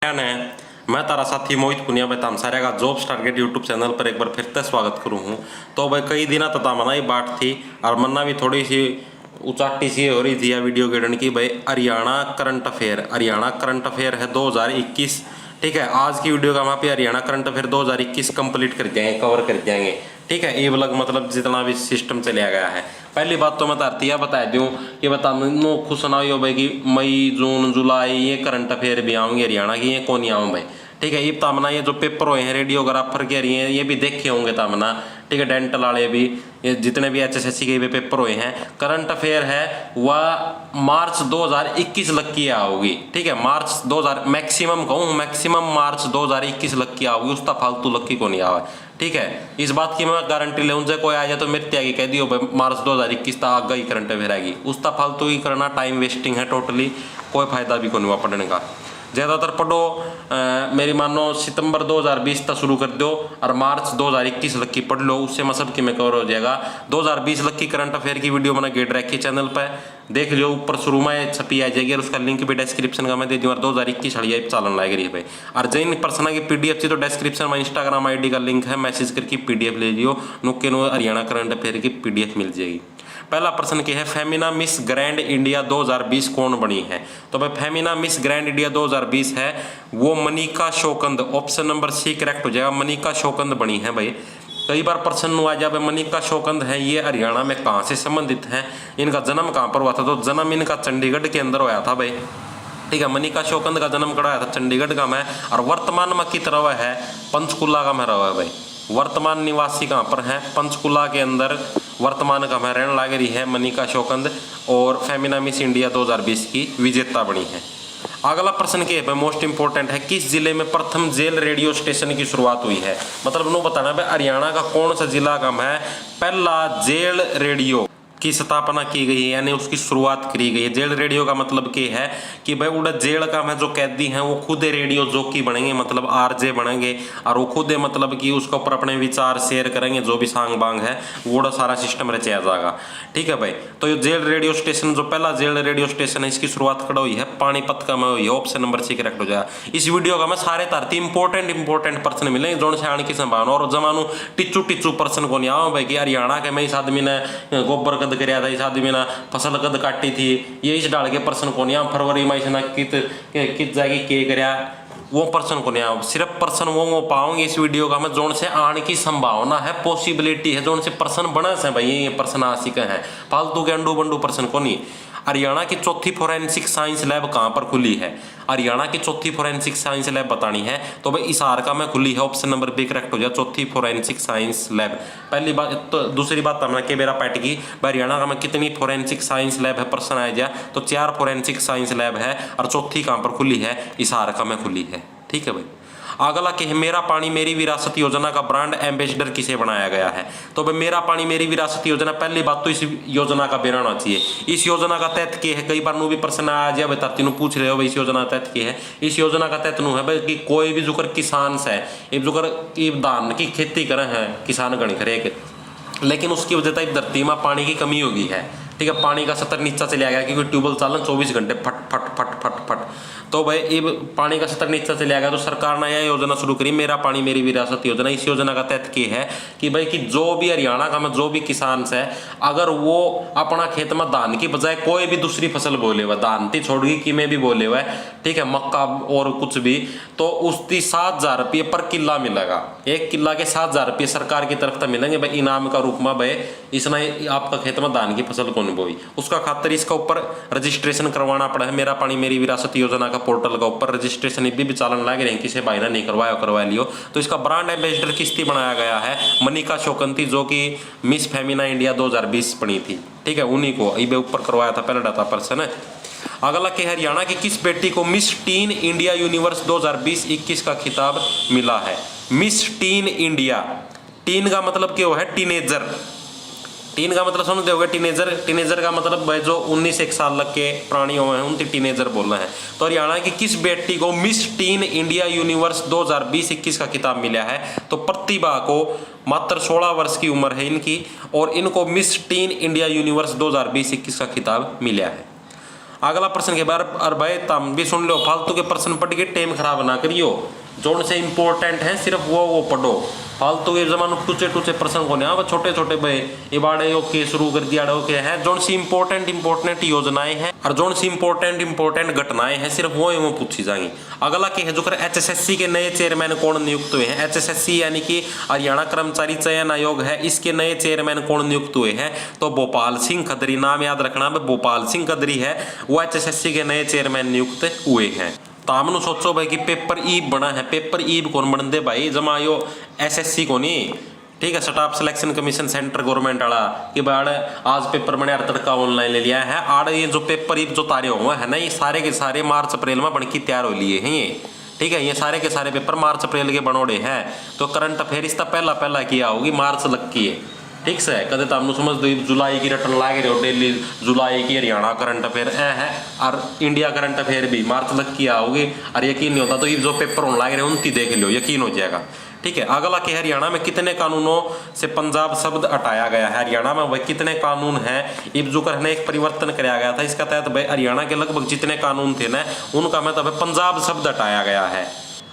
है। मैं तारा साथी मोहित पुनिया भाई ताम सारे का जॉब्स टारगेट यूट्यूब चैनल पर एक बार फिर से स्वागत करूँ हूँ। तो भाई कई दिन तथा मना ही बात थी और मन्ना भी थोड़ी सी उचाटी सी हो रही थी या वीडियो गेडन की भाई हरियाणा करंट अफेयर है 2021। ठीक है, आज की वीडियो का वहाँ पे हरियाणा करंट अफेयर 2021 कंप्लीट कर जाएंगे, कवर कर जाएंगे। ठीक है, ये वाला मतलब जितना भी सिस्टम चलाया गया है। पहली बात तो मैं तारतिया बता दूं कि बता खुश ना हो भाई कि मई जून जुलाई ये करंट अफेयर भी आऊंगे हरियाणा की, ये कौन नहीं आऊँ भाई। ठीक है, ये तामना ये जो पेपर हुए हैं रेडियोग्राफर के ये भी देखे होंगे तामना। ठीक है, डेंटल वाले भी, ये जितने भी HSSC के भी पेपर हुए हैं। करंट अफेयर है वह मार्च 2021 लग की आओगी। ठीक है, मार्च 2000 मैक्सिमम कहूँ, मैक्सिमम मार्च 2021 लग की आओगी, उसका फालतू लग की को नहीं आवा। ठीक है, इस बात की मैं गारंटी ले, उनसे कोई आ जाए तो मेरी त्यागी कह दियो भाई मार्च 2021 तक आगे ही करंट अफेयर आएगी, उसका फालतू ही करना टाइम वेस्टिंग है टोटली, कोई फायदा भी को नहीं हुआ पढ़ने का। ज़्यादातर पढ़ो, मेरी मानो सितंबर 2020 तक शुरू कर दो और मार्च 2021 लग की पढ़ लो, उससे मतलब कि मैं कवर हो जाएगा। 2020 लग की करंट अफेयर की वीडियो मैंने गेट रखी चैनल पर, देख लो ऊपर शुरू में छपी आ जाएगी और उसका लिंक भी डिस्क्रिप्शन का मैं दे दूँ। और 2021 हड़िया चालन लाएगी रही भाई। और जैन पर्सना की PDF थी तो डिस्क्रिप्शन में इंस्टाग्राम ID का लिंक है, मैसेज करके PDF ले लियो, नुक्के नो हरियाणा करंट अफेयर की PDF मिल जाएगी। पहला प्रश्न क्या है, फेमिना मिस ग्रैंड इंडिया 2020 कौन बनी है? तो भाई फेमिना मिस ग्रैंड इंडिया 2020 है वो मनिका शोकंद, ऑप्शन नंबर C करेक्ट हो जाएगा, मनिका शोकंद बनी है भाई। कई बार प्रश्न आ जाए मनिका शोकंद है ये हरियाणा में कहाँ से संबंधित है, इनका जन्म कहाँ पर हुआ था? तो जन्म इनका चंडीगढ़ के अंदर हुआ था भाई। ठीक है, मनिका शोकंद का जन्म कराया था चंडीगढ़ का में, और वर्तमान में कित रहा है पंचकुला का में रहा है भाई। वर्तमान निवासी कहाँ पर है? पंचकुला के अंदर वर्तमान का में रहने लग रही है मनिका शोकंद, और फेमिना मिस इंडिया 2020 की विजेता बनी है। अगला प्रश्न क्या है, मोस्ट इंपोर्टेंट है, किस जिले में प्रथम जेल रेडियो स्टेशन की शुरुआत हुई है? मतलब नो बताना है हरियाणा का कौन सा जिला का है पहला जेल रेडियो की स्थापना की गई है, यानी उसकी शुरुआत करी गई है। जेल रेडियो का मतलब क्या है कि भाई उड़ा जेल का में जो कैदी हैं वो खुद रेडियो जॉकी बनेंगे, मतलब RJ बनेंगे, और वो खुद मतलब कि उसके ऊपर अपने विचार शेयर करेंगे, जो भी सांग बांग है वो सारा सिस्टम रचाया जाएगा। ठीक है भाई, तो ये जेल रेडियो स्टेशन जो पहला जेल रेडियो स्टेशन है इसकी शुरुआत कड़ा हुई है पानीपत का में हुई है, ऑप्शन नंबर C करेक्ट हो जाएगा। इस वीडियो का मैं सारे तारती इंपॉर्टेंट प्रश्न मिलेंगे जोन से आने की संभावना, और जमानू टिच्चू प्रश्न को नहीं आओ भाई कि हरियाणा के में इस आदमी ने गोबर कद कराया था, इस आदमी ने फसल कद काटी थी, ये इस डाल के प्रश्न को नहीं, फरवरी में इसने कित जाएगी के कराया, वो प्रश्न को नहीं आओ। सिर्फ प्रश्न वो पाओगे इस वीडियो का मैं जोन से आने की संभावना है, पॉसिबिलिटी है, जोन से प्रश्न बना से भाई ये प्रश्न आशिक है, फालतू के अंडू बंडू प्रश्न को नहीं। हरियाणा की चौथी फोरेंसिक साइंस लैब कहाँ पर खुली है? हरियाणा की चौथी फोरेंसिक साइंस लैब बतानी है तो भाई हिसार में खुली है, ऑप्शन नंबर B करेक्ट हो जाए, चौथी फोरेंसिक साइंस लैब। पहली बात तो दूसरी बात हमने के बेरा पैट की, हरियाणा का में कितनी फोरेंसिक साइंस लैब है प्रश्न आया जाए तो 4 फोरेंसिक साइंस लैब है, और चौथी कहाँ पर खुली है? हिसार का में खुली है। ठीक है भाई, अगला कि मेरा पानी मेरी विरासत योजना का ब्रांड एम्बेसडर किसे बनाया गया है? तो भाई मेरा पानी मेरी विरासत योजना, पहली बात तो इस योजना का बेरा होना चाहिए। इस योजना का तहत क्या है? कई बार नु भी प्रश्न आ जाए बता तीनों पूछ रहे हो भाई इस योजना का तहत क्या है? इस योजना का तहत नु है भाई कि कोई भी जुकर किसान से जुकर धान की खेती करे हैं किसान गणी करे, लेकिन उसकी वजह से धरती में पानी की कमी होगी है। ठीक है, पानी का स्तर नीचा चला गया क्योंकि ट्यूबवेल चालन 24 घंटे फट फट फट फट फट, तो भाई ये पानी का स्तर नीचा चला गया तो सरकार ने यह योजना शुरू करी मेरा पानी मेरी विरासत योजना। इस योजना का तहत क्या है कि भाई कि जो भी हरियाणा का में जो भी किसान है अगर वो अपना खेत में धान की बजाय कोई भी दूसरी फसल बोले हुआ, धान थी छोड़ गई कि में भी बोले हुआ है, ठीक है, मक्का और कुछ भी, तो उसकी 7,000 रुपये पर किला मिलेगा। एक किला के 7,000 रुपये सरकार की तरफ से मिलेंगे भाई इनाम का रूप में। भाई इसने आपका खेत में धान की फसल कौन बोई, उसका खातर इसका ऊपर रजिस्ट्रेशन करवाना पड़ा है। मेरा पानी मेरी विरासत योजना का पोर्टल का ऊपर रजिस्ट्रेशन भी चालन लग रहे हैं, किसी भाई ने नहीं करवाया करवा लियो। तो इसका ब्रांड एम्बेसडर किसती बनाया गया है? मनिका शोकंती, जो कि मिस फेमिना इंडिया 2020 बनी थी। ठीक है, उन्हीं को ये ऊपर करवाया था, पहला डाटा पर्सन है। अगला कि हरियाणा की किस बेटी को मिस टीन इंडिया यूनिवर्स 2020-21 का खिताब मिला है? मिस टीन इंडिया, टीन का मतलब क्या है? टीनेजर। टीन का मतलब समझते होगे टीनेजर, टीनेजर का मतलब जो 19 साल लग के प्राणी हुए हैं उनकी टीनेजर बोलना है। तो हरियाणा की किस बेटी को मिस टीन इंडिया यूनिवर्स 2020-21 का खिताब मिला है? तो प्रतिभा को मात्र 16 वर्ष की उम्र है इनकी, और इनको मिस टीन इंडिया यूनिवर्स 2020-21 का खिताब मिला है। अगला प्रश्न के बार अरे भाई तुम भी सुन लो, फालतू के प्रश्न पढ़ के टाइम खराब ना करियो, जोन से इंपॉर्टेंट है सिर्फ वो पढ़ो। फालतू के जमाने टूचे टूचे प्रश्न को नहीं, छोटे छोटे भाई ये बाड़े ओके शुरू कर दिया ओके है। जोन सी इंपॉर्टेंट योजनाएं हैं और जोन सी इंपॉर्टेंट घटनाएं हैं सिर्फ वो पूछी जाएंगी। अगला के है जो कर HSSC के नए चेयरमैन कौन नियुक्त हुए हैं। HSSC यानी कि हरियाणा कर्मचारी चयन आयोग है, इसके नए चेयरमैन कौन नियुक्त हुए हैं, तो भोपाल सिंह खदरी, नाम याद रखना, भोपाल सिंह खदरी है वो HSSC के नए चेयरमैन नियुक्त हुए हैं। तो हमने सोचो भाई कि पेपर ईब बना है, पेपर ईब कौन बन दे भाई, जमा यो SSC को नहीं, ठीक है, staff selection commission centre government वाला कि बाड़ आज पेपर बने तड़का ऑनलाइन ले लिया है। आड़ ये जो पेपर ईब जो तारे हुए है ना, ये सारे के सारे मार्च अप्रैल में बन के तैयार हो लिए हैं ये, ठीक है, ये सारे के सारे पेपर मार्च अप्रैल के बनोड़े हैं। तो करंट अफेयर इसका पहला किया होगी, मार्च लग की है, ठीक से कदे तो हम समझ दो जुलाई की रिटर्न ला रहे हो डेली, जुलाई की हरियाणा करंट अफेयर है और इंडिया करंट अफेयर भी मार्च लग किया होगी, और यकीन नहीं होता तो ये जो पेपर होने लग रहे हैं उनकी देख लो, यकीन हो जाएगा, ठीक है। अगला के हरियाणा में कितने कानूनों से पंजाब शब्द हटाया गया है। हरियाणा में वह कितने कानून हैं, इब जो करने एक परिवर्तन कराया गया था, इसका तहत भाई हरियाणा के लगभग जितने कानून थे ना उनका मतलब पंजाब शब्द हटाया गया है।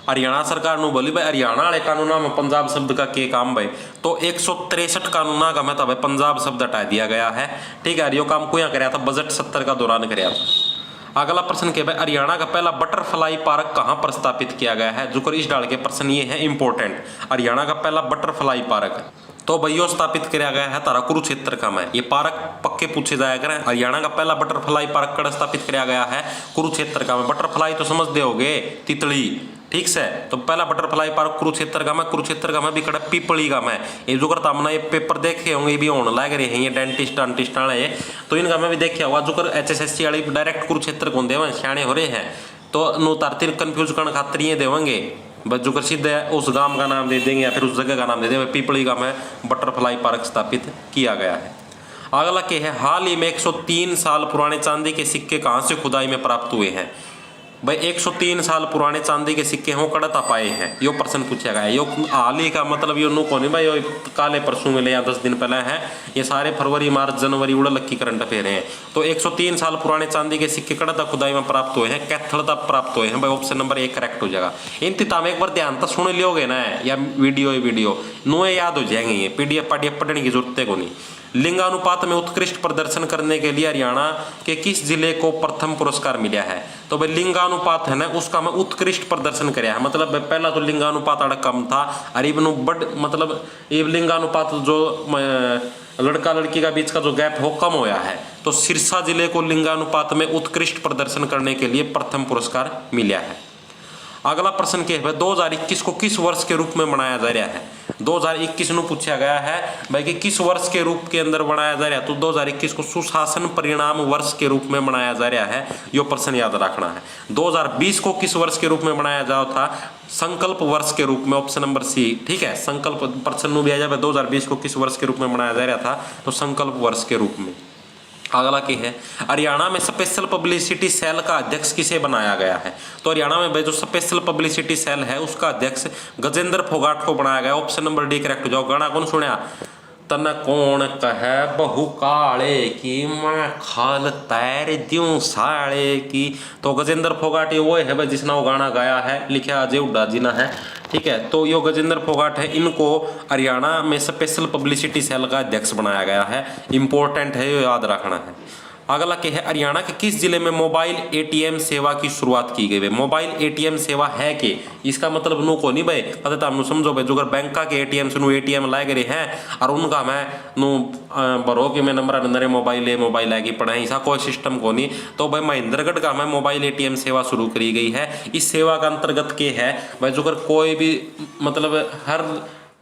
हरियाणा सरकार ने बोली भाई हरियाणा वाले कानूना में पंजाब शब्द का के काम भाई, तो 163 कानूना का मैं भाई पंजाब शब्द हटा दिया गया है, ठीक है। यो काम कोई कराया था बजट 70 का दौरान कराया था। अगला प्रश्न के भाई हरियाणा का पहला बटरफ्लाई पार्क कहाँ पर स्थापित किया गया है। जो कर इस डाल के प्रश्न ये है इंपॉर्टेंट, हरियाणा का पहला बटरफ्लाई पार्क तो भैया स्थापित किया गया है तारा कुरुक्षेत्र का में, ये पार्क पक्के पूछे जाया करें। हरियाणा का पहला बटरफ्लाई पार्क कड़ स्थापित किया गया है कुरुक्षेत्र का में। बटरफ्लाई तो समझते होगे तितली, ठीक से, तो पहला बटरफ्लाई पार्क कुरुक्षेत्र का मैं भी कड़ा पीपली का मैं। ये जो करता हमने ये पेपर देखे होंगे, ये भी होने लग रहे हैं ये डेंटिस्ट वाले, तो इनका मैं भी देखा हुआ। जो कर HSSC वाले डायरेक्ट कुरुक्षेत्र को देवे सियाने हो रहे हैं, तो नो तारती कंफ्यूज करने खातिर ये देवेंगे बस, जो कर सीधे उस गांव का नाम दे देंगे या फिर उस जगह का नाम दे देंगे। पीपली का में बटरफ्लाई पार्क स्थापित किया गया है। अगला के है हाल ही में 103 साल पुराने चांदी के सिक्के कहाँ से खुदाई में प्राप्त हुए हैं। भाई 103 साल पुराने चांदी के सिक्के हों कड़ता पाए हैं, यो प्रश्न पूछा गया है। यो हाल ही का मतलब यो नु को नहीं भाई, यो काले परसों मिले या 10 दिन पहले हैं, ये सारे फरवरी मार्च जनवरी उड़ा लक्की करंट अफेयर हैं। तो 103 साल पुराने चांदी के सिक्के कड़ता खुदाई में प्राप्त हुए हैं, कैथलता प्राप्त हुए हैं भाई, ऑप्शन नंबर 1 करेक्ट हो जाएगा। इन तिताम एक बार ध्यान तो सुन लियोगे ना, या वीडियो नुए याद हो जाएंगे, ये PDF पढ़ने की जरूरत है को नहीं। लिंगानुपात में उत्कृष्ट प्रदर्शन करने के लिए हरियाणा के किस जिले को प्रथम पुरस्कार मिला है। तो भाई लिंगानुपात है ना, उसका मैं उत्कृष्ट प्रदर्शन कराया है, मतलब पहला तो लिंगानुपात अड़ा कम था, और इवन बड़ मतलब ये लिंगानुपात जो लड़का लड़की का बीच का जो गैप हो कम होया है, तो सिरसा जिले को लिंगानुपात में उत्कृष्ट प्रदर्शन करने के लिए प्रथम पुरस्कार मिला है। अगला प्रश्न क्या है, 2021 को किस वर्ष के रूप में मनाया जा रहा है। 2021 में पूछा गया है भाई कि किस वर्ष के रूप के अंदर मनाया जा रहा है, तो 2021 को सुशासन परिणाम वर्ष के रूप में मनाया जा रहा है, यो प्रश्न याद रखना है। 2020 को किस वर्ष के रूप में मनाया जा था, संकल्प वर्ष के रूप में, ऑप्शन नंबर C, ठीक है। संकल्प प्रश्न भी आ जाए 2020 को किस वर्ष के रूप में मनाया जा रहा था, तो संकल्प वर्ष के रूप में। अगला की है हरियाणा में स्पेशल पब्लिसिटी सेल का अध्यक्ष किसे बनाया गया है। तो हरियाणा में भाई जो स्पेशल पब्लिसिटी सेल है उसका अध्यक्ष गजेंद्र फोगाट को बनाया गया, ऑप्शन नंबर D करेक्ट हो जाओ। गाना कौन सुनया, तन कौन कहे बहु काले की मैं खाल तैर द्यूं साले की। तो गजेंद्र फोगाट ये वो है भाई जिसने वो गाना गाया है, लिखा अजय हुड्डा जी ने है, ठीक है। तो यो गजेंद्र फोगाट है, इनको हरियाणा में स्पेशल पब्लिसिटी सेल का अध्यक्ष बनाया गया है, इंपॉर्टेंट है, यो याद रखना है। अगला क्या है, हरियाणा के किस जिले में मोबाइल ATM सेवा की शुरुआत की गई है। मोबाइल ATM सेवा है कि इसका मतलब नु को नहीं भाई, पता हम समझो भाई, जो अगर बैंक का के ATM से नु ATM लाए गए हैं और उनका मैं नु भरो कि मैं नंबर अंदर मोबाइल आएगी पढ़ाई, ऐसा कोई सिस्टम को नहीं। तो भाई महेंद्रगढ़ का मैं मोबाइल ATM सेवा शुरू करी गई है। इस सेवा का अंतर्गत के है भाई, जो अगर कोई भी मतलब हर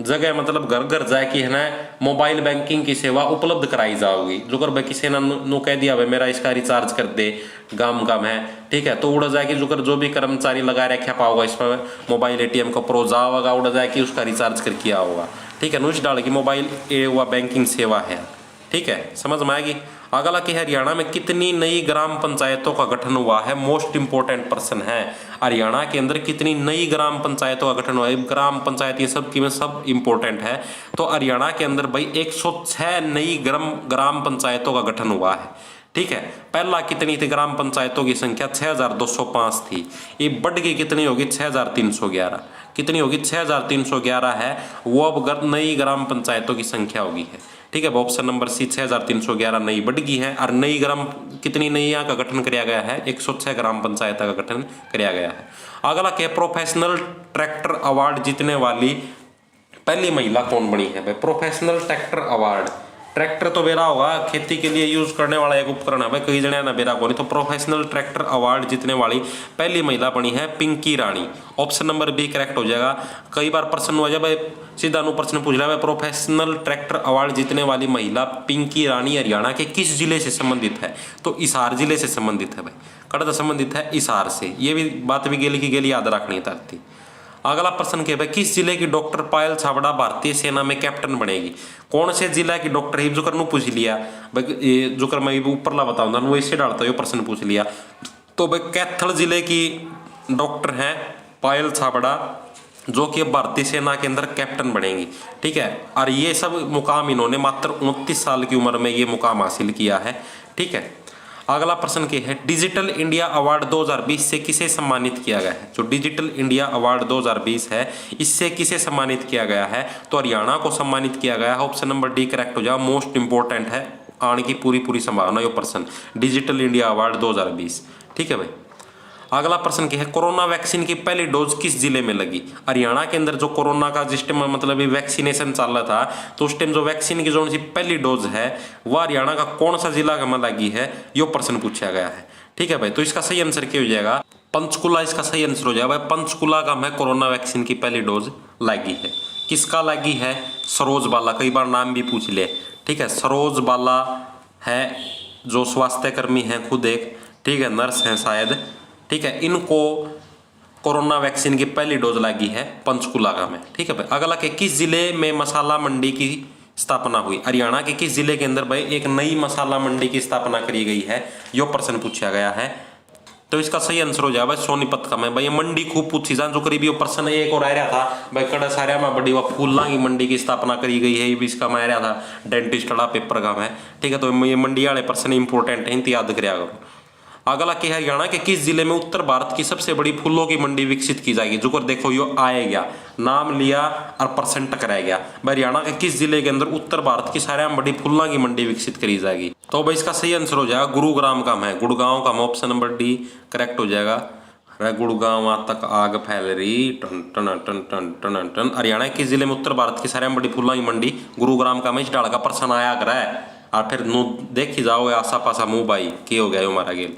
जगह मतलब घर घर जाके है ना मोबाइल बैंकिंग की सेवा उपलब्ध कराई जाओगी। जो कर भाई किसी ने नो कह दिया भाई मेरा इसका रिचार्ज कर दे, गाम है, ठीक है, तो उड़ जाएगी जो कर जो भी कर्मचारी लगा रखा पाओगा इस पर मोबाइल ATM का प्रो जाओगा, उड़ जाएगी उसका रिचार्ज कर किया होगा, ठीक है। नुश डाल की मोबाइल हुआ बैंकिंग सेवा है, ठीक है, समझ में आएगी। अगला कि हरियाणा में कितनी नई ग्राम पंचायतों का गठन हुआ है, मोस्ट इंपोर्टेंट प्रश्न है। हरियाणा के अंदर कितनी नई ग्राम पंचायतों का गठन हुआ है। ग्राम पंचायत ये सब की में सब इंपॉर्टेंट है। तो हरियाणा के अंदर भाई 106 नई ग्राम पंचायतों का गठन हुआ है, ठीक है। पहला कितनी थी ग्राम पंचायतों की संख्या 6205 थी, ये बढ़ गई कितनी होगी 6311, कितनी होगी 6311 है, वो अब नई ग्राम पंचायतों की संख्या होगी है। ठीक है, ऑप्शन नंबर सी 6311 नई बढ़ गई है। और नई ग्राम कितनी नैया का गठन किया गया है, 106 ग्राम पंचायत का गठन किया गया है। अगला क्या, प्रोफेशनल ट्रैक्टर अवार्ड जीतने वाली पहली महिला कौन बनी है भाई। प्रोफेशनल ट्रैक्टर अवार्ड, ट्रैक्टर तो बेरा होगा खेती के लिए यूज करने वाला एक उपकरण है भाई, कई जने ना बेरा को नहीं। तो प्रोफेशनल ट्रैक्टर अवार्ड जीतने वाली पहली महिला बनी है पिंकी रानी, ऑप्शन नंबर बी करेक्ट हो जाएगा। कई बार प्रश्न हो जाए भाई, सीधा प्रश्न पूछ रहा है प्रोफेशनल ट्रैक्टर अवार्ड जीतने वाली महिला पिंकी रानी हरियाणा के किस जिले से संबंधित है, तो हिसार जिले से संबंधित है भाई, कड़ा संबंधित है हिसार से। ये भी बात भी गेली की गेली याद रखनी था। अगला प्रश्न क्या है, किस जिले की डॉक्टर पायल छाबड़ा भारतीय सेना में कैप्टन बनेगी। कौन से जिला की डॉक्टर है, जो कर पूछ लिया भाई, जो कर मैं ऊपर ला बताऊंगा वो इससे डालता है, प्रश्न पूछ लिया। तो भाई कैथल जिले की डॉक्टर हैं पायल छाबड़ा, जो कि भारतीय सेना के अंदर कैप्टन बनेंगी। ठीक है, और ये सब मुकाम इन्होंने मात्र 29 साल की उम्र में ये मुकाम हासिल किया है। ठीक है, अगला प्रश्न क्या है, डिजिटल इंडिया अवार्ड 2020 से किसे सम्मानित किया गया है। जो डिजिटल इंडिया अवार्ड 2020 है, इससे किसे सम्मानित किया गया है, तो हरियाणा को सम्मानित किया गया है। ऑप्शन नंबर डी करेक्ट हो जाए, मोस्ट इंपोर्टेंट है, आने की पूरी संभावना ये प्रश्न, डिजिटल इंडिया अवार्ड 2020। ठीक है भाई, अगला प्रश्न क्या है, कोरोना वैक्सीन की पहली डोज किस जिले में लगी। हरियाणा के अंदर जो कोरोना का जिस टाइम मतलब वैक्सीनेशन चल रहा था, तो उस टाइम जो वैक्सीन की जो सी पहली डोज है वह हरियाणा का कौन सा जिला में लगी है, यो प्रश्न पूछा गया है। ठीक है भाई, तो इसका सही आंसर क्या हो जाएगा, पंचकुला इसका सही आंसर हो जाएगा भाई। पंचकुला का में कोरोना वैक्सीन की पहली डोज लगी है। किसका लगी है, सरोज बाला, कई बार नाम भी पूछ ले। ठीक है, सरोज बाला है जो स्वास्थ्य कर्मी है खुद एक, ठीक है, नर्स है शायद। ठीक है, इनको कोरोना वैक्सीन की पहली डोज लगी है पंचकुला का में। ठीक है भाई, अगला के किस जिले में मसाला मंडी की स्थापना हुई। हरियाणा के किस जिले के अंदर भाई एक नई मसाला मंडी की स्थापना करी गई है, यो प्रश्न पूछा गया है। तो इसका सही आंसर हो जाए भाई सोनीपत का में। भाई ये मंडी खूब पूछी जान, जो करीब यो प्रश्न एक और आ रहा था भाई, कड़ा सारे में बड़ी वह फूलना की मंडी की स्थापना करी गई है, ये भी इसका में आ रहा था डेंटिस्ट वाला पेपर का में। ठीक है, तो ये मंडी वाले प्रश्न इंपोर्टेंट है, इनती याद कराया करो। अगला क्या, हरियाणा के किस जिले में उत्तर भारत की सबसे बड़ी फूलों की मंडी विकसित की जाएगी। जो कर देखो यो आए गया, नाम लिया और परसेंट टकराया गया। हरियाणा के किस जिले के अंदर उत्तर भारत की सारे बड़ी फूलों की मंडी विकसित करी जाएगी, तो भाई इसका सही आंसर हो जाएगा गुरुग्राम का है, गुड़गांव का, ऑप्शन नंबर डी करेक्ट हो जाएगा। गुड़गांव तक आग फैल रही टन टन टन टन टन टन। हरियाणा के जिले में उत्तर भारत की सारे बड़ी फूलों की मंडी गुरुग्राम का में इस डाल का प्रश्न आया कर है, और फिर देखी जाओगे आसा पासा मुंह भाई के हो गया हमारा गेल।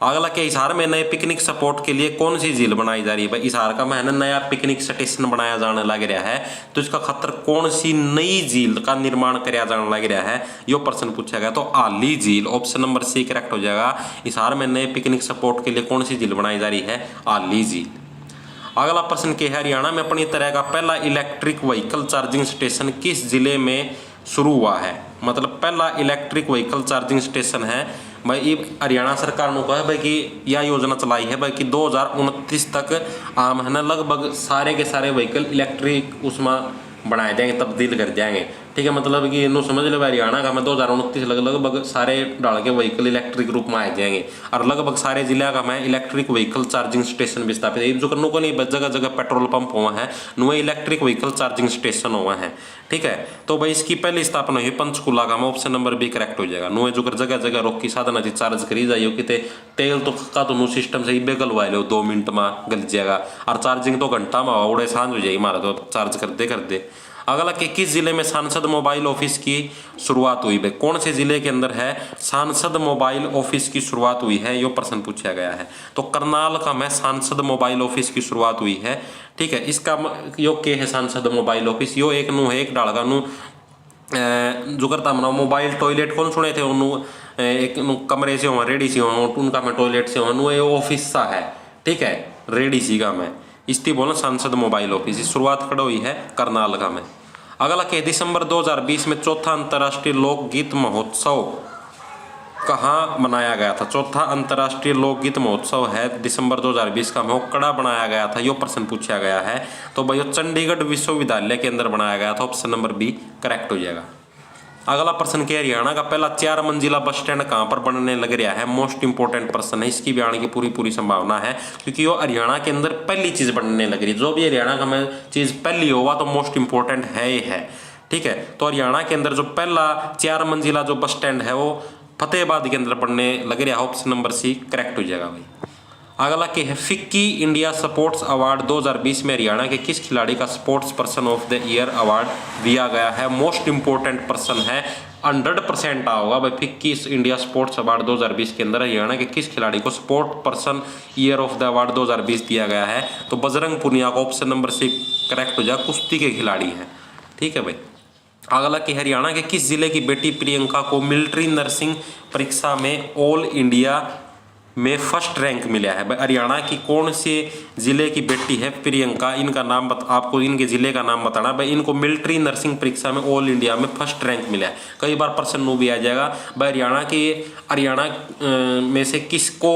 अगला क्या, हिसार में नए पिकनिक स्पॉट के लिए कौन सी झील बनाई जा रही है भाई। हिसार का में नया पिकनिक स्टेशन बनाया जाने लग रहा है, तो इसका खतर कौन सी नई झील का निर्माण कराया जाने लग रहा है, यो प्रश्न पूछा गया। तो आली झील, ऑप्शन नंबर सी करेक्ट हो जाएगा। हिसार में नए पिकनिक स्पॉट के लिए कौन सी झील बनाई जा रही है, आली झील। अगला प्रश्न क्या है, हरियाणा में अपनी तरह का पहला इलेक्ट्रिक व्हीकल चार्जिंग स्टेशन किस जिले में शुरू हुआ है। मतलब पहला इलेक्ट्रिक व्हीकल चार्जिंग स्टेशन है भाई, ये हरियाणा सरकार ने कहा है भाई कि यह योजना चलाई है भाई कि 2029 तक आम है ना लगभग सारे के सारे व्हीकल इलेक्ट्रिक उसमें बनाए जाएंगे, तब्दील कर जाएंगे। ठीक है, मतलब कि इन्हों समझ लो हरियाणा का में 2029 लगभग सारे डाल के व्हीकल इलेक्ट्रिक रूप में आ जाएंगे, और लगभग सारे जिला का में इलेक्ट्रिक व्हीकल चार्जिंग स्टेशन भी स्थापित है। जो करने को नहीं जगह जगह पेट्रोल पंप हुआ है, नुए इलेक्ट्रिक व्हीकल चार्जिंग स्टेशन हुआ है। ठीक है, तो भाई इसकी पहली स्थापना हुई पंचकुला का में, ऑप्शन नंबर बी करेक्ट हो जाएगा। नुए जो कर जगह जगह रोक की साधन अच्छी चार्ज करी जाइए कि तेल तो का तो सिस्टम से ही गलवा लो 2 मिनट में गल जाएगा, और चार्जिंग तो घंटा में उड़े सांझ हो जाएगी हमारा तो चार्ज करते करते। अगला कि किस जिले में सांसद मोबाइल ऑफिस की शुरुआत हुई है। कौन से जिले के अंदर है सांसद मोबाइल ऑफिस की शुरुआत हुई है, यो प्रश्न पूछा गया है। तो करनाल का में सांसद मोबाइल ऑफिस की शुरुआत हुई है। ठीक है, इसका यो के है सांसद मोबाइल ऑफिस, यो एक नु है एक डालगा नु जो करता मना मोबाइल टॉयलेट कौन सुने थे उन्होंने एक कमरे से हो रेडी से हो उनका में टॉयलेट से हो ये ऑफिस सा है। ठीक है, रेडी सी का में इसती बोला सांसद मोबाइल ऑफिस, शुरुआत खड़ा हुई है करनाल का में। अगला के दिसंबर 2020 में चौथा अंतर्राष्ट्रीय लोकगीत महोत्सव कहाँ मनाया गया था। चौथा अंतर्राष्ट्रीय लोकगीत महोत्सव है दिसंबर 2020 का मोकड़ा बनाया गया था, यो प्रश्न पूछा गया है। तो भाई चंडीगढ़ विश्वविद्यालय के अंदर बनाया गया था, ऑप्शन नंबर बी करेक्ट हो जाएगा। अगला प्रश्न क्या है, हरियाणा का पहला 4 मंजिला बस स्टैंड कहाँ पर बनने लग रहा है। मोस्ट इंपोर्टेंट प्रश्न है, इसकी भी आने की पूरी संभावना है, क्योंकि वो हरियाणा के अंदर पहली चीज बनने लग रही है। जो भी हरियाणा का में चीज पहली होगा तो मोस्ट इंपोर्टेंट है ही है। ठीक है, तो हरियाणा के अंदर जो पहला 4 मंजिला जो बस स्टैंड है वो फतेहाबाद के अंदर बनने लग रहा है। ऑप्शन नंबर सी करेक्ट हो जाएगा भाई। अगला क्या है, फिक्की इंडिया स्पोर्ट्स अवार्ड 2020 में हरियाणा के किस खिलाड़ी का sports person of the year award दिया गया है। मोस्ट इंपोर्टेंट पर्सन है, 100% आ होगा भाई। फिक्की इंडिया स्पोर्ट्स अवार्ड 2020 के अंदर हरियाणा के किस खिलाड़ी को sport person year of the award 2020 दिया गया है, तो बजरंग पुनिया का ऑप्शन नंबर सी करेक्ट हो जाएगा, कुश्ती के खिलाड़ी हैं। ठीक है भाई। अगला कि हरियाणा के किस जिले की बेटी प्रियंका को मिलिट्री नर्सिंग परीक्षा में ऑल इंडिया में फर्स्ट रैंक मिला है। भाई हरियाणा की कौन से जिले की बेटी है प्रियंका, इनका नाम आपको इनके जिले का नाम बताना। भाई इनको मिलिट्री नर्सिंग परीक्षा में ऑल इंडिया में फर्स्ट रैंक मिला है। कई बार प्रश्न नो भी आ जाएगा भाई हरियाणा में से किसको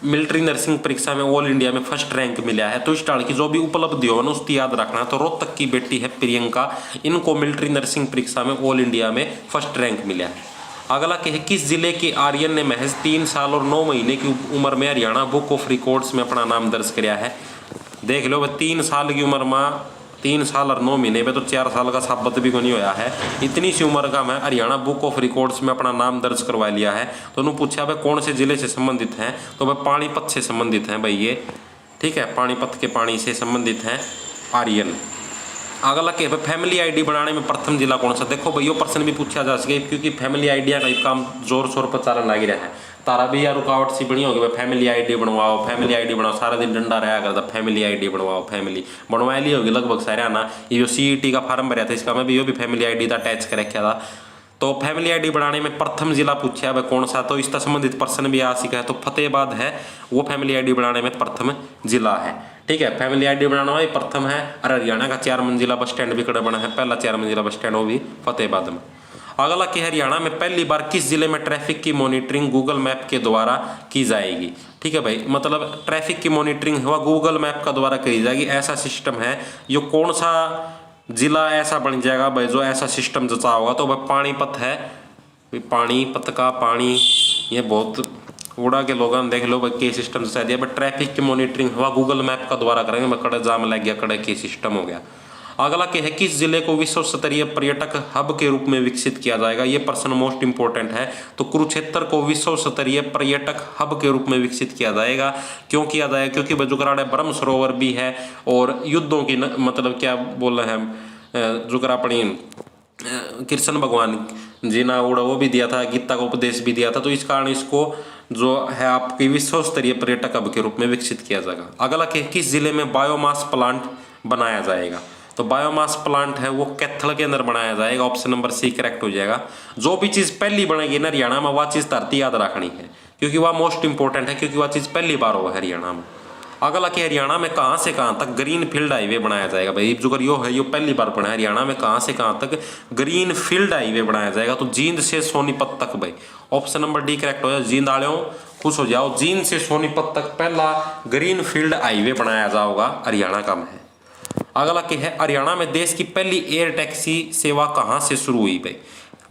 मिलिट्री नर्सिंग परीक्षा में ऑल इंडिया में फर्स्ट रैंक मिला है, तो इस टाइप की जो भी उपलब्धि हो ना उसकी याद रखना। तो रोहतक की बेटी है प्रियंका, इनको मिलिट्री नर्सिंग परीक्षा में ऑल इंडिया में फर्स्ट रैंक मिला है। अगला क्या है, किस जिले के आर्यन ने महज 3 साल और 9 महीने की उम्र में हरियाणा बुक ऑफ रिकॉर्ड्स में अपना नाम दर्ज किया है। देख लो भाई 3 साल की उम्र में 3 साल और 9 महीने में तो 4 साल का साबित भी नहीं होया है। इतनी सी उम्र का मैं हरियाणा बुक ऑफ रिकॉर्ड्स में अपना नाम दर्ज करवा लिया है। तो उन्होंने पूछा भाई कौन से जिले से संबंधित हैं, तो भाई पानीपत से संबंधित हैं भाई ये। ठीक है, पानीपत के पानी से संबंधित हैं आर्यन। अगला क्या है, फैमिली आईडी बनाने में प्रथम जिला कौन सा। देखो भाई ये प्रश्न भी पूछा जा सके, क्योंकि फैमिली आईडिया का काम जोर शोर पर चलन लग रहा है। तारा भी यार रुकावट सी बनी होगी, फैमिली आईडी बनवाओ, फैमिली आईडी बनाओ, सारा दिन डंडा रहा करता फैमिली आईडी बनवाओ। फैमिली बनवा ली होगी लगभग सारे ना। ये जो CET का फार्म भरा था इसका मैं भी ये भी फैमिली आईडी का अटैच कर रखा था। तो फैमिली आईडी बनाने में प्रथम जिला पूछा भाई कौन सा, तो इसका संबंधित प्रश्न भी आ सका है। तो फतेहाबाद है वो फैमिली आईडी बनाने में प्रथम जिला है। ठीक है, फैमिली आईडी बनाना हुआ प्रथम है। और हरियाणा का 4 मंजिला बस स्टैंड भी कड़ा बना है, पहला 4 मंजिला बस स्टैंड वो भी फतेहाबाद में। अगला कि हरियाणा में पहली बार किस जिले में ट्रैफिक की मॉनिटरिंग गूगल मैप के द्वारा की जाएगी। ठीक है भाई, मतलब ट्रैफिक की मॉनिटरिंग हुआ गूगल मैप का द्वारा करी जाएगी, ऐसा सिस्टम है। ये कौन सा जिला ऐसा बन जाएगा भाई जो ऐसा सिस्टम जचा होगा, तो भाई पानीपत है। पानीपत का पानी ये बहुत उड़ा के लोग देख लो भाई के सिस्टम जचा दिया। बट ट्रैफिक की मॉनिटरिंग हुआ गूगल मैप का द्वारा करेंगे, मैं कड़े जाम लग गया, कड़े के सिस्टम हो गया। अगला क्या है, किस जिले को विश्व स्तरीय पर्यटक हब के रूप में विकसित किया जाएगा। ये प्रश्न मोस्ट इंपोर्टेंट है। तो कुरुक्षेत्र को विश्व स्तरीय पर्यटक हब के रूप में विकसित किया जाएगा। क्यों किया जाएगा, क्योंकि बजुकराड़े ब्रह्म सरोवर भी है और युद्धों की मतलब क्या बोल रहे हैं जुकरा अपनी कृष्ण भगवान जी ना उड़ा वो भी दिया था, गीता का उपदेश भी दिया था। तो इस कारण इसको जो है आपकी विश्व स्तरीय पर्यटक हब के रूप में विकसित किया जाएगा। अगला क्या, किस जिले में बायोमास प्लांट बनाया जाएगा। तो बायोमास प्लांट है वो कैथल के अंदर बनाया जाएगा, ऑप्शन नंबर सी करेक्ट हो जाएगा। जो भी चीज़ पहली बनेगी ना हरियाणा में वह चीज़ धरती याद रखनी है, क्योंकि वह मोस्ट इंपोर्टेंट है, क्योंकि वह चीज़ पहली बार हो हरियाणा में। अगला कि हरियाणा में कहाँ से कहाँ तक ग्रीन फील्ड हाईवे बनाया जाएगा। भाई जो कर यो है यो पहली बार बना है हरियाणा में, कहाँ से कहाँ तक ग्रीन फील्ड हाईवे बनाया जाएगा। तो जींद से सोनीपत तक भाई, ऑप्शन नंबर डी करेक्ट हो जाए। जींद आड़ो खुश हो जाओ, जींद से सोनीपत तक पहला ग्रीन फील्ड हाईवे बनाया जाएगा हरियाणा का में। अगला क्या है, हरियाणा में देश की पहली एयर टैक्सी सेवा कहाँ से शुरू हुई। भाई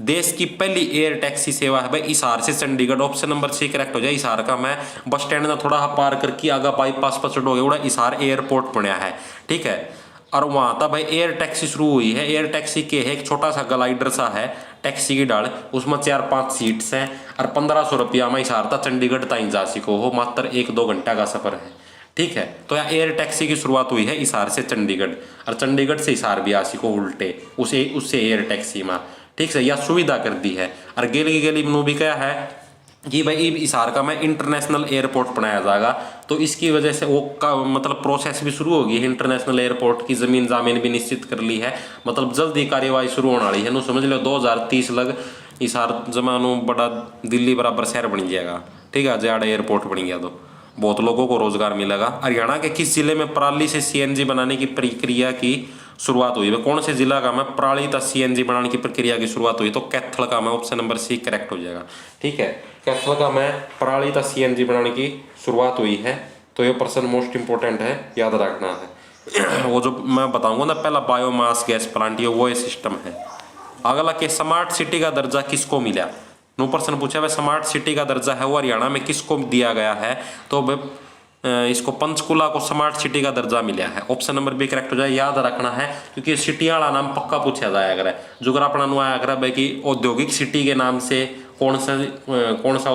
देश की पहली एयर टैक्सी सेवा है भाई हिसार से Chandigarh, option number C correct हो जाए। हिसार का मैं बस स्टैंड में थोड़ा पार करके आगा बाईपास पर चढ़ोगे उड़ा हिसार एयरपोर्ट बनया है। ठीक है, और वहाँ था भाई एयर टैक्सी शुरू हुई है। एयर टैक्सी के है एक छोटा सा ग्लाइडर सा है टैक्सी की डाल, उसमें 4-5 सीट्स हैं और 1500 रुपया में हिसार था चंडीगढ़ तक जा सको हो, मात्र 1-2 घंटा का सफर है। ठीक है, तो यहाँ एयर टैक्सी की शुरुआत हुई है हिसार से चंडीगढ़, और चंडीगढ़ से हिसार भी आसी को उल्टे उससे एयर टैक्सी में। ठीक है, यह सुविधा कर दी है। और गेली गेली में भी क्या है कि भाई हिसार का मैं इंटरनेशनल एयरपोर्ट बनाया जाएगा। तो इसकी वजह से वो का मतलब प्रोसेस भी शुरू होगी है। इंटरनेशनल एयरपोर्ट की जमीन जामीन भी निश्चित कर ली है, मतलब जल्दी कार्यवाही शुरू होने वाली है। नो समझ लो 2030 लग हिसार जमानो बड़ा दिल्ली बराबर शहर बन जाएगा। ठीक है, ज्यादा एयरपोर्ट बन गया तो बहुत लोगों को रोजगार मिलेगा। हरियाणा के किस जिले में पराली से CNG बनाने की प्रक्रिया की शुरुआत हुई है। कौन से जिला का में पराली तक CNG बनाने की प्रक्रिया की शुरुआत हुई, तो कैथल का में ऑप्शन नंबर सी करेक्ट हो जाएगा। ठीक है, कैथल का में पराली तक CNG बनाने की शुरुआत हुई है। तो ये प्रश्न मोस्ट इंपोर्टेंट है, याद रखना है। वो जो मैं बताऊंगा ना पहला बायोमास गैस प्लांट, ये वो सिस्टम है। अगला के स्मार्ट सिटी का दर्जा किसको मिला। नो प्रश्न पूछा भाई स्मार्ट सिटी का दर्जा है वो हरियाणा में किसको दिया गया है, तो इसको पंचकुला को स्मार्ट सिटी का दर्जा मिला है। ऑप्शन नंबर बी करेक्ट हो जाए, याद रखना है क्योंकि सिटी वाला नाम पक्का पूछा जाया करे। जो अगर अपना नुआ आया भाई कि औद्योगिक सिटी के नाम से कौन सा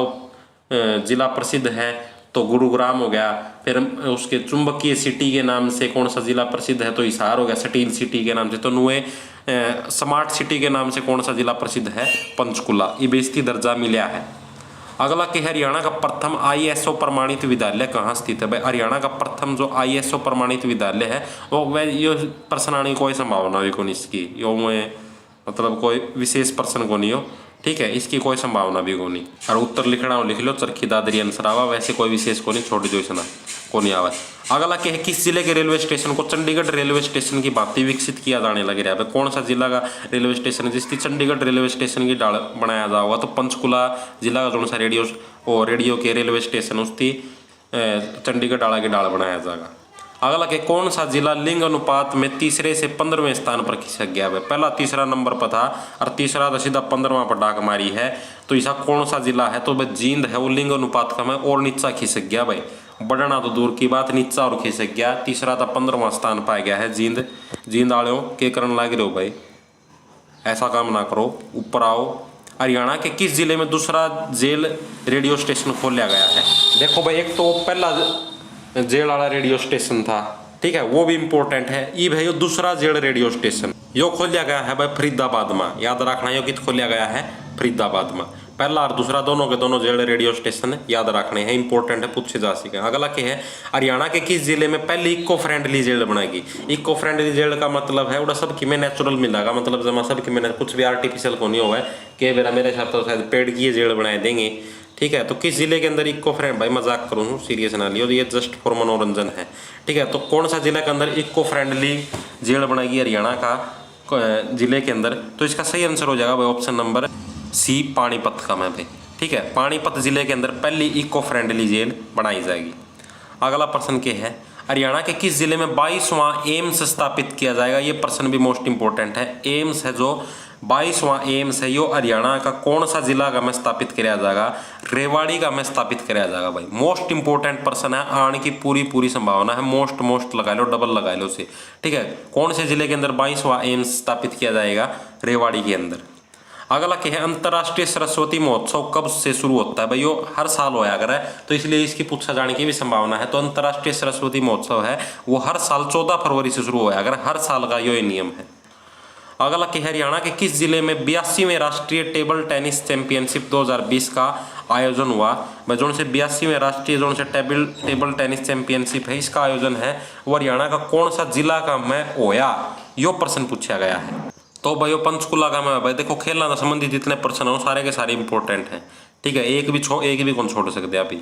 जिला प्रसिद्ध है, तो गुरुग्राम हो गया। फिर उसके चुंबकीय सिटी के नाम से कौन सा जिला प्रसिद्ध है, तो हिसार हो गया स्टील सिटी के नाम से। तो नुए स्मार्ट सिटी के नाम से कौन सा जिला प्रसिद्ध है, पंचकुला। ये बेइज्जती दर्जा मिला है। अगला कि हरियाणा का प्रथम ISO प्रमाणित विद्यालय कहाँ स्थित है। भाई हरियाणा का प्रथम जो ISO प्रमाणित विद्यालय है वो वह ये प्रश्न आने की कोई संभावना भी कौन इसकी, यो मतलब कोई विशेष प्रश्न को नहीं हो, ठीक है, इसकी कोई संभावना भी को नहीं। और उत्तर लिखना हो लिख लो, चरखी दादरी आंसर आवा, वैसे कोई विशेष को नहीं, छोड़ दो इसना को नहीं आवा। अगला क्या है, किस जिले के रेलवे स्टेशन को चंडीगढ़ रेलवे स्टेशन की भांति विकसित किया जाने लग रहा है। कौन सा जिला का रेलवे स्टेशन है जिसकी चंडीगढ़ रेलवे स्टेशन की डाल बनाया जाएगा, तो पंचकुला जिला का जो सा रेडियो के रेलवे स्टेशन उसकी चंडीगढ़ डाला के डाल बनाया जाएगा। अगला के कौन सा जिला लिंग अनुपात में तीसरे से 15वें स्थान पर खिसक गया है। पहला तीसरा नंबर पर था और तीसरा तो सीधा 15वां पर डाक मारी है, तो ऐसा कौन सा जिला है, तो भाई जींद है, वो लिंग अनुपात का में और नीचा खिसक गया। भाई बढ़ना तो दूर की बात, नीचा और खिसक गया। तीसरा था 15वां स्थान पाया गया है जींद। जींद आलो के करण लाग रहे हो भाई, ऐसा काम ना करो, ऊपर आओ। हरियाणा के किस जिले में दूसरा जेल रेडियो स्टेशन खोला गया है। देखो भाई एक तो पहला जेल वाला रेडियो स्टेशन था, ठीक है, वो भी इम्पोर्टेंट है। ये भाई दूसरा जेल रेडियो स्टेशन यो खोलिया गया है भाई फरीदाबाद में, याद रखना यो कित खोलिया गया है, फरीदाबाद में। पहला और दूसरा दोनों के दोनों जेल रेडियो स्टेशन याद रखने हैं, इंपॉर्टेंट है, पूछे जा सके। अगला क्या है, हरियाणा के किस जिले में पहली इको फ्रेंडली जेल बनाएगी। इको फ्रेंडली जेल का मतलब है वो सबकी में नेचुरल मिलेगा, मतलब जमा सबकी में कुछ भी आर्टिफिशियल को नहीं होगा कि मेरे हिसाब से शायद पेड़ की जेल बनाए देंगे, ठीक है। तो किस जिले के अंदर इको फ्रेंड, भाई मजाक करूँ सीरियस ना लियो, ये जस्ट फॉर मनोरंजन है, ठीक है। तो कौन सा जिले के अंदर इको फ्रेंडली जेल बनाएगी हरियाणा का जिले के अंदर, तो इसका सही आंसर हो जाएगा भाई ऑप्शन नंबर सी पानीपत का में भाई, ठीक है। पानीपत जिले के अंदर पहली इको फ्रेंडली जेल बनाई जाएगी। अगला प्रश्न क्या है, हरियाणा के किस जिले में 22वां एम्स स्थापित किया जाएगा। ये प्रश्न भी मोस्ट इंपोर्टेंट है। एम्स है जो 22वां एम्स है यो हरियाणा का कौन सा जिला का में स्थापित किया जाएगा, रेवाड़ी का में स्थापित किया जाएगा। भाई मोस्ट इंपोर्टेंट प्रश्न है, आने की पूरी संभावना है, मोस्ट लगा लो, डबल लगा लो उसे, ठीक है। कौन से जिले के अंदर 22वां एम्स स्थापित किया जाएगा, रेवाड़ी के अंदर। अगला क्या है, अंतर्राष्ट्रीय सरस्वती महोत्सव कब से शुरू होता है। भाई यो हर साल होया करे, तो इसलिए इसकी पूछा जाने की भी संभावना है। तो अंतर्राष्ट्रीय सरस्वती महोत्सव है वो हर साल 14 फरवरी से शुरू होया करे, हर साल का यो नियम है। अगला क्या है, हरियाणा के किस जिले में 82वें राष्ट्रीय टेबल टेनिस चैंपियनशिप 2020 का आयोजन हुआ। भाई जो से 82वें राष्ट्रीय जो से टेबल टेनिस चैंपियनशिप है इसका आयोजन है वो हरियाणा का कौन सा जिला का में होया, यो प्रश्न पूछा गया है। तो भाई पंचकुला का में, भाई देखो खेलना से संबंधित जितने प्रश्न हो सारे के सारे इंपॉर्टेंट हैं, ठीक है, एक भी कौन छोड़ सकते अभी।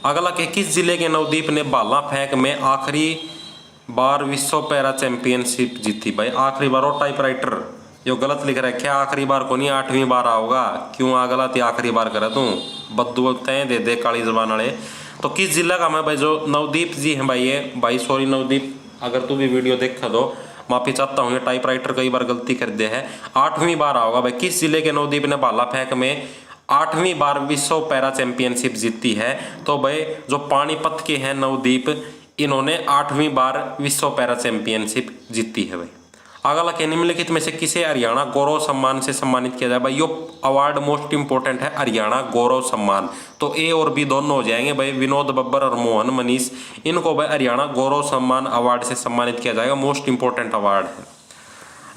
अगला के किस जिले के नवदीप ने भाला फेंक में आखिरी बार विश्व पैरा चैंपियनशिप जीती। भाई आखिरी बार, और टाइपराइटर यो गलत लिख रहा है, क्या आखिरी बार को नहीं 8वीं बार आओगा, क्यों आ गलत ही आखिरी बार करे तू, बद्दू तय दे काली जबान वाले। तो किस जिला का मैं भाई जो नवदीप जी हैं भाई, ये भाई सॉरी नवदीप अगर तू भी वीडियो देखा दो, माफी चाहता हूँ, ये टाइपराइटर कई बार गलती कर दे है, 8वीं बार आओगा। भाई किस जिले के नवदीप ने भाला फेंक में 8वीं बार विश्व पैरा चैंपियनशिप जीती है। तो भाई जो पानीपत के हैं नवदीप, इन्होंने 8वीं बार विश्व पैरा चैंपियनशिप जीती है। भाई अगला के निम्नलिखित में से किसे हरियाणा गौरव सम्मान से सम्मानित किया जाए। भाई यो अवार्ड मोस्ट इंपोर्टेंट है, हरियाणा गौरव सम्मान। तो ए और बी दोनों हो जाएंगे भाई, विनोद बब्बर और मोहन मनीष, इनको भाई हरियाणा गौरव सम्मान अवार्ड से सम्मानित किया जाएगा, मोस्ट इंपोर्टेंट अवार्ड है।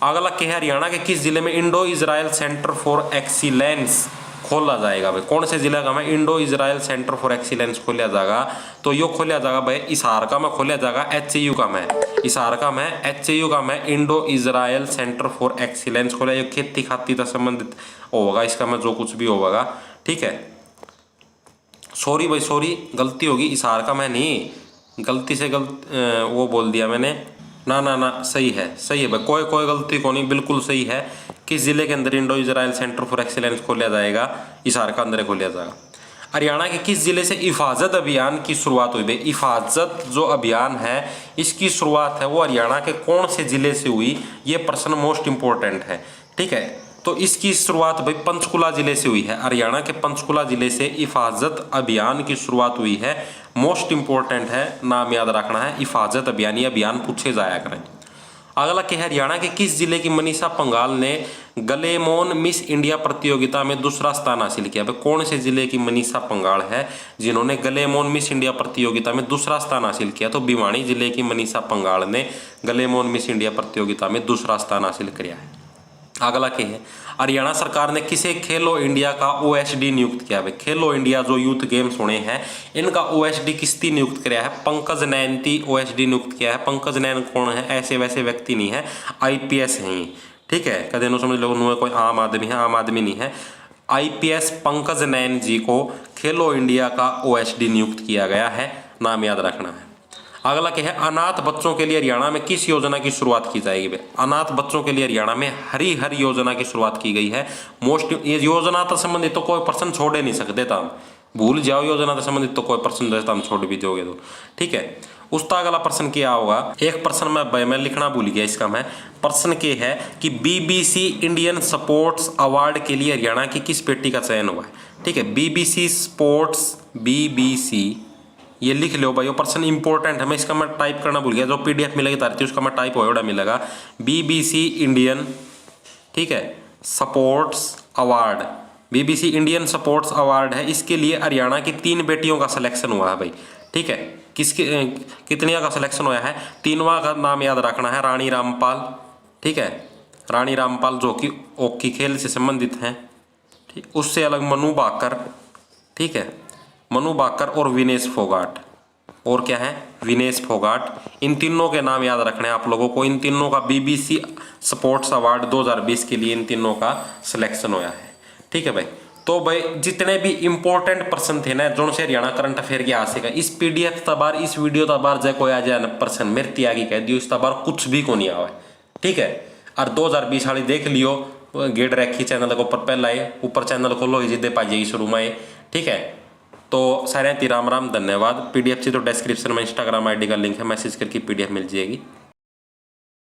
अगला क्या है, हरियाणा के किस जिले में Indo Israel centre for excellence खोला जाएगा। भाई कौन से जिला का में Indo Israel centre for excellence खोला जाएगा, तो यो खोला जाएगा भाई हिसार का में खोला जाएगा, HAU का में, हिसार का में HAU का में Indo Israel centre for excellence खोला। ये खेती खाती से संबंधित होगा, इसका में जो कुछ भी होगा, ठीक है। सॉरी भाई सॉरी, गलती होगी, हिसार का मैं नहीं, गलती से वो बोल दिया मैंने, ना सही है भाई, कोई गलती को नहीं, बिल्कुल सही है। किस जिले के अंदर Indo Israel centre for excellence खोला जाएगा, हिसार का अंदर खोला जाएगा। हरियाणा के किस जिले से हिफाजत अभियान की शुरुआत हुई। भाई हिफाजत जो अभियान है इसकी शुरुआत है वो हरियाणा के कौन से जिले से हुई, ये प्रश्न मोस्ट इंपोर्टेंट है, ठीक है। तो इसकी शुरुआत भाई पंचकुला जिले से हुई है, हरियाणा के पंचकुला जिले से हिफाजत अभियान की शुरुआत हुई है। मोस्ट इंपॉर्टेंट है, नाम याद रखना है, हिफाजत अभियान। ये अभियान पूछे जाया करें। अगला क्या है, हरियाणा के किस जिले की मनीषा पंघाल ने गलेमोन मिस इंडिया प्रतियोगिता में दूसरा स्थान हासिल किया? भाई कौन से जिले की मनीषा पंघाल है जिन्होंने गलेमोन मिस इंडिया प्रतियोगिता में दूसरा स्थान हासिल किया? तो भिवानी जिले की मनीषा पंघाल ने गलेमोन मिस इंडिया प्रतियोगिता में दूसरा स्थान हासिल किया है। अगला क्या है, हरियाणा सरकार ने किसे खेलो इंडिया का ओएसडी नियुक्त किया? भाई खेलो इंडिया जो यूथ गेम्स होने हैं इनका ओएसडी किसने नियुक्त किया है? पंकज नैन की ओएसडी नियुक्त किया है। पंकज नैन कौन है? ऐसे वैसे व्यक्ति नहीं है, आईपीएस हैं ये, ठीक है। कदे नो समझ लो उन्होंने कोई आम आदमी है, आम आदमी नहीं है। आईपीएस पंकज नैन जी को खेलो इंडिया का ओएसडी नियुक्त किया गया है, नाम याद रखना है। अगला क्या है, अनाथ बच्चों के लिए हरियाणा में किस योजना की शुरुआत की जाएगी? अनाथ बच्चों के लिए हरियाणा में हरी हर योजना की शुरुआत की गई है। मोस्ट ये योजना से संबंधित तो कोई प्रश्न छोड़ ही नहीं सकते था, भूल जाओ योजना से संबंधित तो कोई प्रश्न जैसे हम छोड़ भी दोगे तो, ठीक है। उसका अगला प्रश्न क्या होगा? एक प्रश्न मैं लिखना भूल गया इसका, मैं प्रश्न के है कि बीबीसी इंडियन स्पोर्ट्स अवार्ड के लिए हरियाणा की किस बेटी का चयन हुआ है? ठीक है, बीबीसी स्पोर्ट्स, बीबीसी, ये लिख लो भाई, वो प्रश्न इंपॉर्टेंट है। मैं इसका मैं टाइप करना भूल गया, जो पीडीएफ मिलेगी तारती उसका मैं टाइप होगा मिलेगा। बीबीसी इंडियन, ठीक है, sports award, BBC Indian sports award है। इसके लिए हरियाणा की 3 बेटियों का सिलेक्शन हुआ है भाई, ठीक है। किसके कितने का सिलेक्शन हुआ है? 3वां का नाम याद रखना है, रानी रामपाल, ठीक है। रानी रामपाल जो कि हॉकी खेल से संबंधित हैं, ठीक। उससे अलग मनु बाकर, ठीक है, मनु बाकर और विनेश फोगाट, और क्या है, विनेश फोगाट। इन तीनों के नाम याद रखने हैं आप लोगों को। इन तीनों का बीबीसी स्पोर्ट्स अवार्ड 2020 के लिए इन तीनों का सिलेक्शन हुआ है, ठीक है भाई। तो भाई जितने भी इंपॉर्टेंट प्रश्न थे ना जो से हरियाणा करंट अफेयर के हासिल है, इस पीडीएफ तबार, इस वीडियो तबार जय कोई आ जाए प्रश्न मेरे त्यागी कह दियो, इस तबार कुछ भी को नहीं आवा, ठीक है। और 2020 वाली देख लियो, गेट रखी चैनल को ऊपर पहला है, ऊपर चैनल खोलो जिदे पाइए शुरू में, ठीक है। तो सारे राम राम, धन्यवाद। पीडीएफ से तो डिस्क्रिप्शन में इंस्टाग्राम आईडी का लिंक है, मैसेज करके पीडीएफ मिल जाएगी।